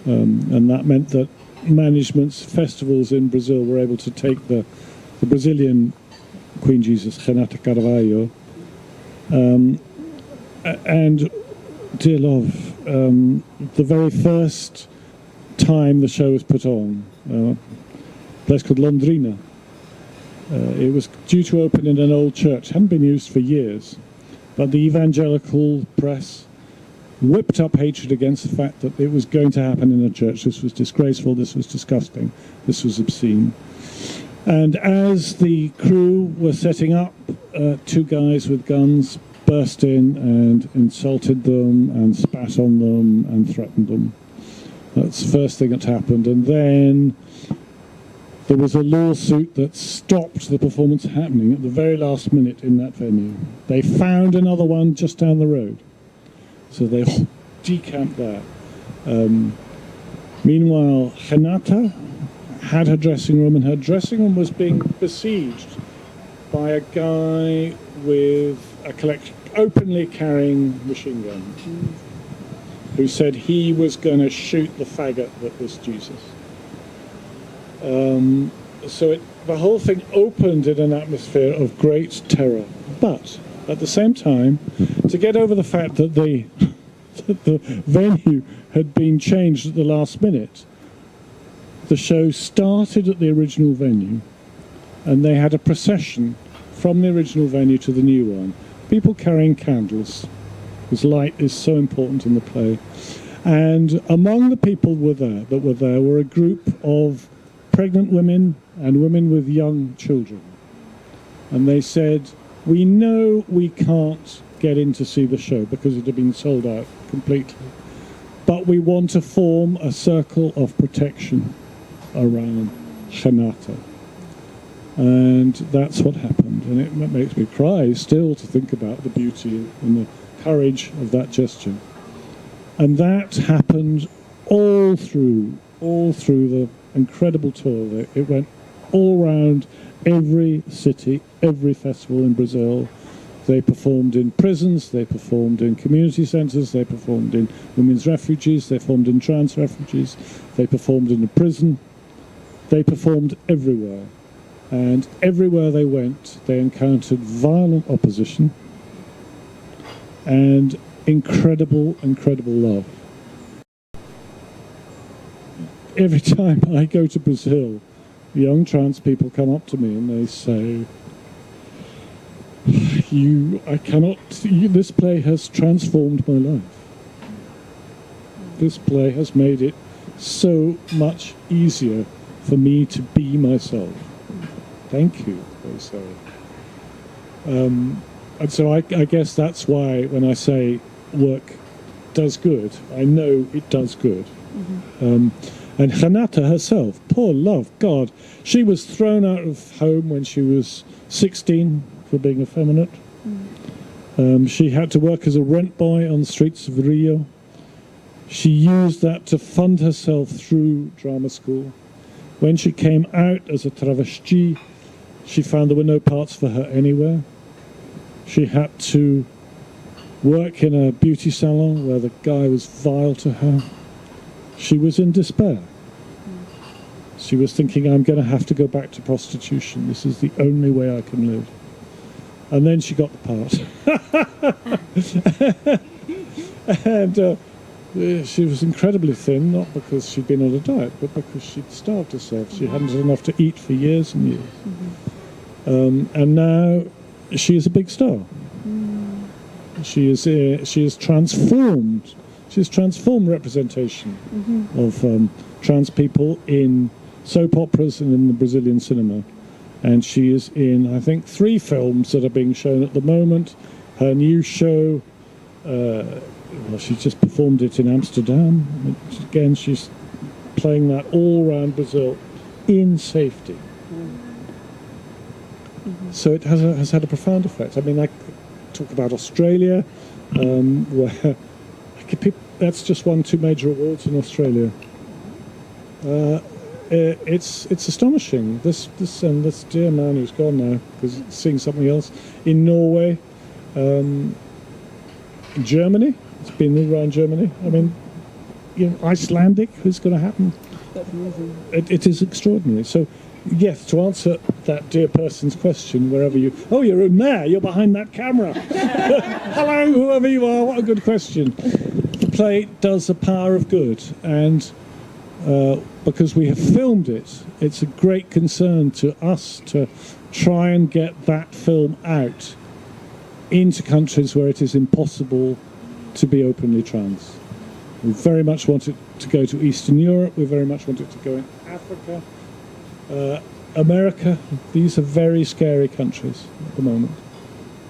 and that meant that managements, festivals in Brazil were able to take the Brazilian Queen Jesus, Renata Carvalho, and dear love, the very first time the show was put on, a place called Londrina, it was due to open in an old church, hadn't been used for years, but the evangelical press whipped up hatred against the fact that it was going to happen in a church. This was disgraceful, this was disgusting, this was obscene. And as the crew were setting up, two guys with guns burst in and insulted them and spat on them and threatened them. That's the first thing that happened. And then there was a lawsuit that stopped the performance happening at the very last minute in that venue. They found another one just down the road. So they all decamped that. Meanwhile, Renata had her dressing room, and her dressing room was being besieged by a guy with a collection, openly carrying machine gun, who said he was going to shoot the faggot that was Jesus. So the whole thing opened in an atmosphere of great terror. But at the same time, to get over the fact that the venue had been changed at the last minute, the show started at the original venue, and they had a procession from the original venue to the new one. People carrying candles because light is so important in the play. And among the people that were there were a group of pregnant women and women with young children. And they said, we know we can't get in to see the show because it had been sold out completely, but we want to form a circle of protection around Renata. And that's what happened. And it makes me cry still to think about the beauty and the courage of that gesture. And that happened all through the incredible tour. It went all around every city, every festival in Brazil. They performed in prisons, they performed in community centres, they performed in women's refugees, they performed in trans refugees, they performed in a prison. They performed everywhere. And everywhere they went, they encountered violent opposition and incredible, incredible love. Every time I go to Brazil, young trans people come up to me and they say, this play has transformed my life. This play has made it so much easier for me to be myself. Thank you, they say. And so I guess that's why when I say work does good, I know it does good. Mm-hmm. And Renata herself, poor love, God, she was thrown out of home when she was 16 for being effeminate. Mm. She had to work as a rent boy on the streets of Rio. She used that to fund herself through drama school. When she came out as a travesti, she found there were no parts for her anywhere. She had to work in a beauty salon where the guy was vile to her. She was in despair. She was thinking, I'm going to have to go back to prostitution. This is the only way I can live. And then she got the part. And she was incredibly thin, not because she'd been on a diet, but because she'd starved herself. She hadn't had enough to eat for years and years. Mm-hmm. And now she is a big star. Mm. She is transformed. She has transformed representation of trans people in soap operas and in the Brazilian cinema. And she is in, I think, 3 films that are being shown at the moment. Her new show, she just performed it in Amsterdam. Again, she's playing that all around Brazil in safety. Mm-hmm. So it has had a profound effect. I mean, I talk about Australia, where that's just won 2 major awards in Australia. It's astonishing. This dear man who's gone now because he's seeing something else in Norway, Germany. It's been around Germany. I mean, Icelandic. Who's going to happen? That's amazing. It is extraordinary. So, yes, to answer that dear person's question, wherever you... Oh, you're in there. You're behind that camera. Hello, whoever you are. What a good question. The play does the power of good, and because we have filmed it, it's a great concern to us to try and get that film out into countries where it is impossible to be openly trans. We very much want it to go to Eastern Europe. We very much want it to go in Africa, America. These are very scary countries at the moment.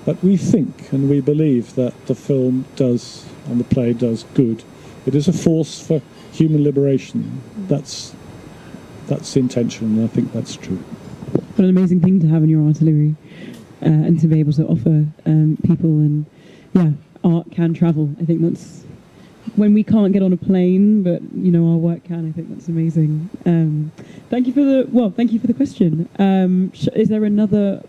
But we think and we believe that the film does, and the play does good. It is a force for human liberation. That's the intention, and I think that's true. What an amazing thing to have in your artillery, and to be able to offer people, and art can travel. I think that's when we can't get on a plane, but our work can. I think that's amazing. Thank you for the question. Is there another?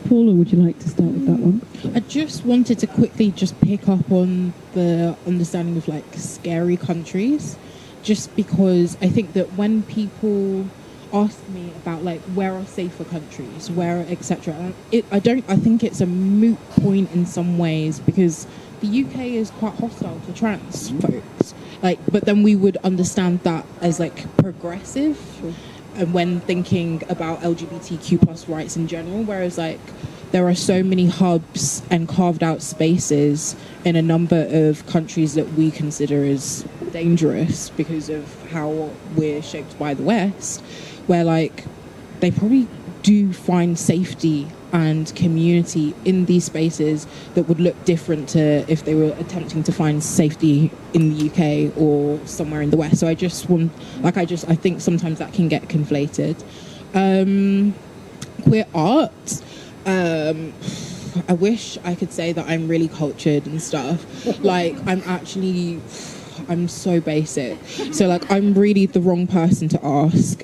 Paula, would you like to start with that one? I just wanted to quickly just pick up on the understanding of scary countries, just because I think that when people asked me about like where are safer countries, where etc. I think it's a moot point in some ways because the UK is quite hostile to trans folks. Like, but then we would understand that as like progressive, and when thinking about LGBTQ plus rights in general, whereas like there are so many hubs and carved out spaces in a number of countries that we consider as dangerous because of how we're shaped by the West, where like they probably do find safety and community in these spaces that would look different to if they were attempting to find safety in the UK or somewhere in the West. So I think sometimes that can get conflated. Queer art, I wish I could say that I'm really cultured and stuff. Like, I'm so basic. So like, I'm really the wrong person to ask.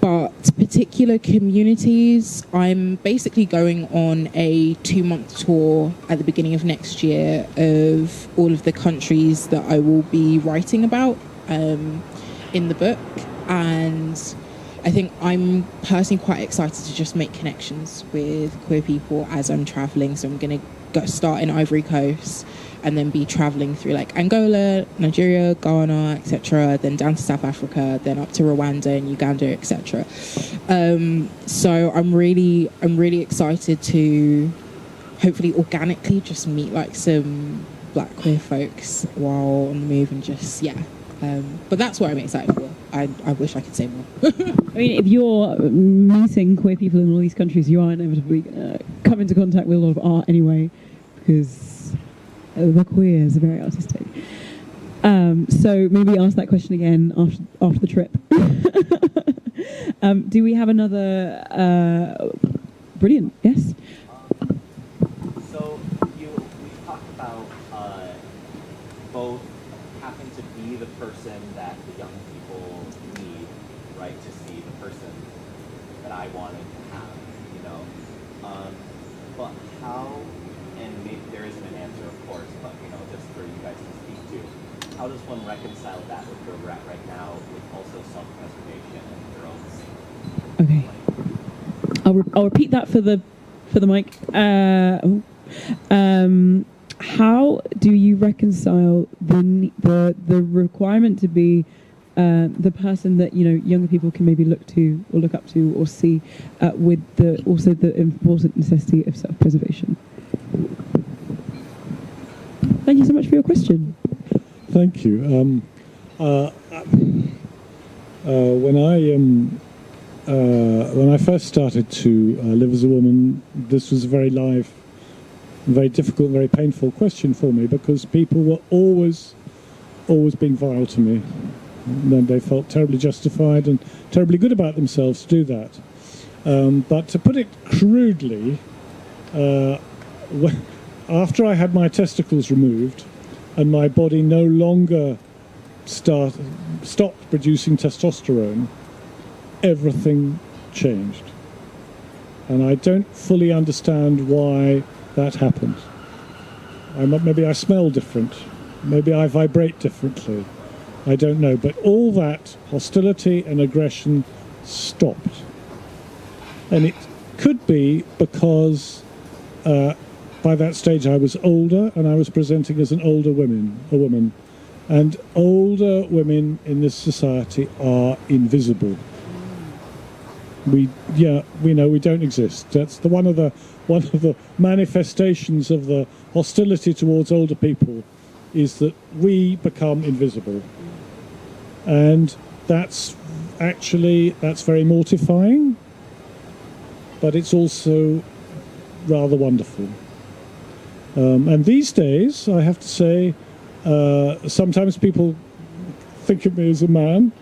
But particular communities, I'm basically going on a 2-month tour at the beginning of next year of all of the countries that I will be writing about in the book. And I think I'm personally quite excited to just make connections with queer people as I'm traveling. So I'm going to start in Ivory Coast and then be traveling through like Angola, Nigeria, Ghana, etc., then down to South Africa, then up to Rwanda and Uganda, etc. So I'm really excited to hopefully organically just meet like some black queer folks while on the move and just but that's what I'm excited for. I wish I could say more. I mean, if you're meeting queer people in all these countries, you are inevitably going to come into contact with a lot of art anyway, because the queers are very artistic. So maybe ask that question again after the trip. Do we have another? Brilliant. Yes. So we talked about both having to be the person that the young people need, right, to see the person that I wanted to have, you know. But how? And maybe there isn't an answer, of course, but, you know, just for you guys to speak to, how does one reconcile that with where we're at right now with also self-preservation and your own Okay. I'll repeat that for the mic. How do you reconcile the requirement to be the person that, you know, younger people can maybe look to or look up to or see with the important necessity of self-preservation? Thank you so much for your question. Thank you. When I first started to live as a woman, this was a very live, very difficult, very painful question for me, because people were always being vile to me. And then they felt terribly justified and terribly good about themselves to do that. But to put it crudely, after I had my testicles removed and my body no longer stopped producing testosterone, everything changed. And I don't fully understand why that happened. Maybe I smell different. Maybe I vibrate differently. I don't know. But all that hostility and aggression stopped. And it could be because by that stage I was older and I was presenting as an older woman. And older women in this society are invisible. We know we don't exist. That's one of the manifestations of the hostility towards older people, is that we become invisible. And that's very mortifying, but it's also rather wonderful. And these days, I have to say, sometimes people think of me as a man,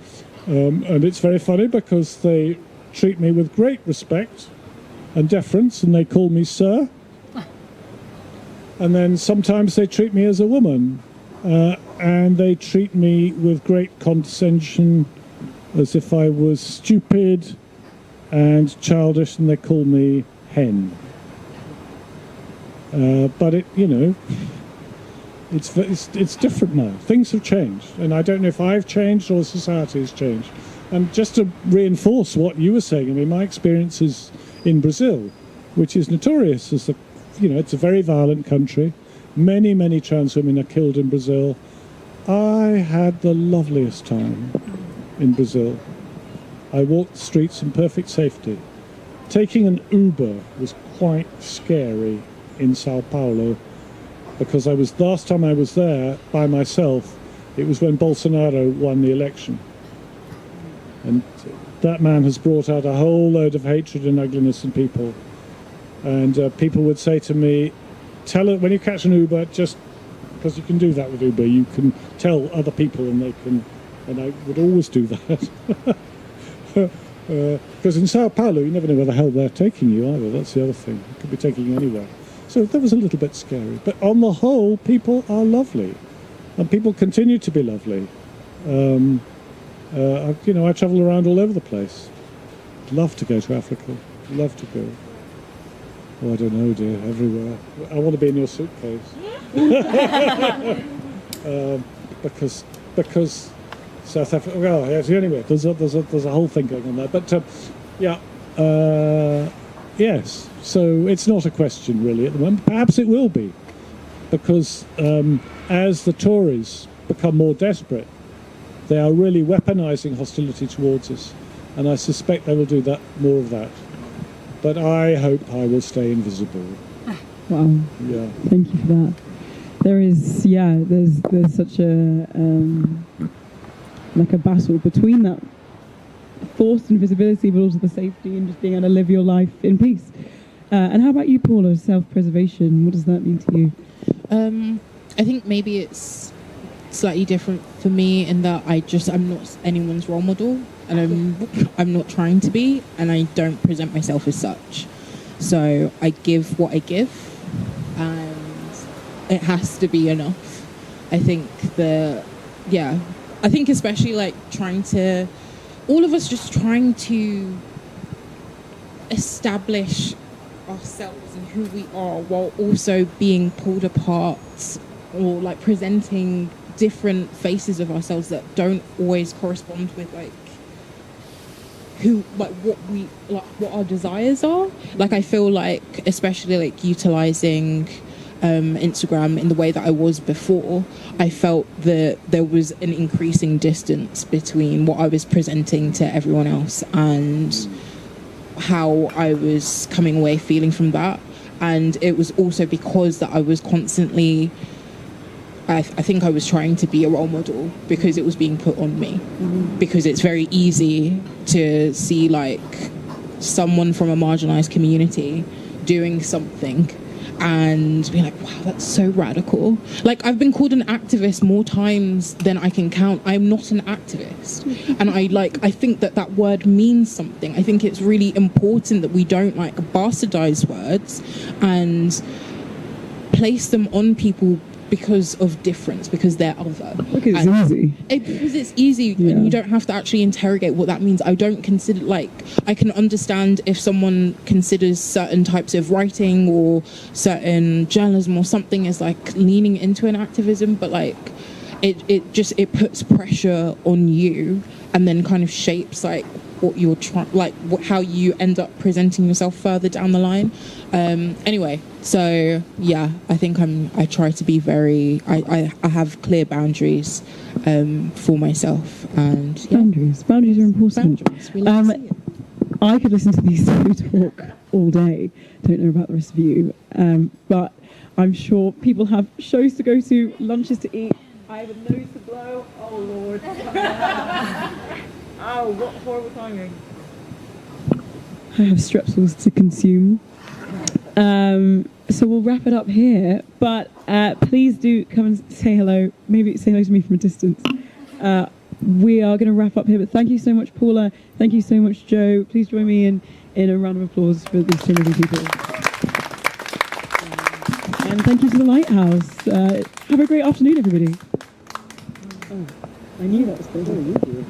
and it's very funny because they treat me with great respect and deference, and they call me sir. And then sometimes they treat me as a woman, and they treat me with great condescension, as if I was stupid and childish, and they call me hen. But it's different now. Things have changed, and I don't know if I've changed or society has changed. And just to reinforce what you were saying, I mean, my experience is in Brazil, which is notorious as it's a very violent country. Many, many trans women are killed in Brazil. I had the loveliest time in Brazil. I walked the streets in perfect safety. Taking an Uber was quite scary in Sao Paulo, because last time I was there by myself, it was when Bolsonaro won the election. And that man has brought out a whole load of hatred and ugliness in people. And people would say to me, when you catch an Uber, just because you can do that with Uber, you can tell other people and I would always do that. Because in Sao Paulo, you never know where the hell they're taking you either. That's the other thing. They could be taking you anywhere. So that was a little bit scary. But on the whole, people are lovely. And people continue to be lovely. I travel around all over the place. Love to go to Africa. Love to go. Oh, I don't know, dear. Everywhere. I want to be in your suitcase. Because South Africa. Well, yes. Anyway, there's a whole thing going on there. But yes. So it's not a question really at the moment. Perhaps it will be, because as the Tories become more desperate, they are really weaponising hostility towards us, and I suspect they will do more of that. But I hope I will stay invisible. Wow. Yeah. Thank you for that. There's such a like a battle between that forced invisibility, but also the safety and just being able to live your life in peace. And how about you, Paula? Self-preservation. What does that mean to you? I think maybe it's slightly different for me in that I'm not anyone's role model, and I'm not trying to be, and I don't present myself as such. So I give what I give, and it has to be enough. I think especially like all of us just trying to establish ourselves and who we are while also being pulled apart, or like presenting different faces of ourselves that don't always correspond with what our desires are. Like I feel like, especially like utilizing Instagram in the way that I was before, I felt that there was an increasing distance between what I was presenting to everyone else and how I was coming away feeling from that. And it was also because that I was constantly, I think I was trying to be a role model because it was being put on me. Because it's very easy to see like someone from a marginalized community doing something and be like, wow, that's so radical. Like, I've been called an activist more times than I can count. I'm not an activist. And I think that word means something. I think it's really important that we don't bastardize words and place them on people because of difference, because they're other. Because it's easy. Because it's easy, and you don't have to actually interrogate what that means. I don't consider, I can understand if someone considers certain types of writing or certain journalism or something as leaning into an activism, but it puts pressure on you and then kind of shapes what you're trying, how you end up presenting yourself further down the line. Anyway, so yeah, I think I try to be I have clear boundaries for myself, and boundaries are important. Boundaries. I could listen to these two talk all day. Don't know about the rest of you, but I'm sure people have shows to go to, lunches to eat. I have a nose to blow. Oh Lord. Oh, what horrible timing. I have strepsils to consume. So we'll wrap it up here, but please do come and say hello. Maybe say hello to me from a distance. We are going to wrap up here, but thank you so much, Paula. Thank you so much, Joe. Please join me in a round of applause for these two lovely people. And thank you to the Lighthouse. Have a great afternoon, everybody. Oh, I knew that was going to be.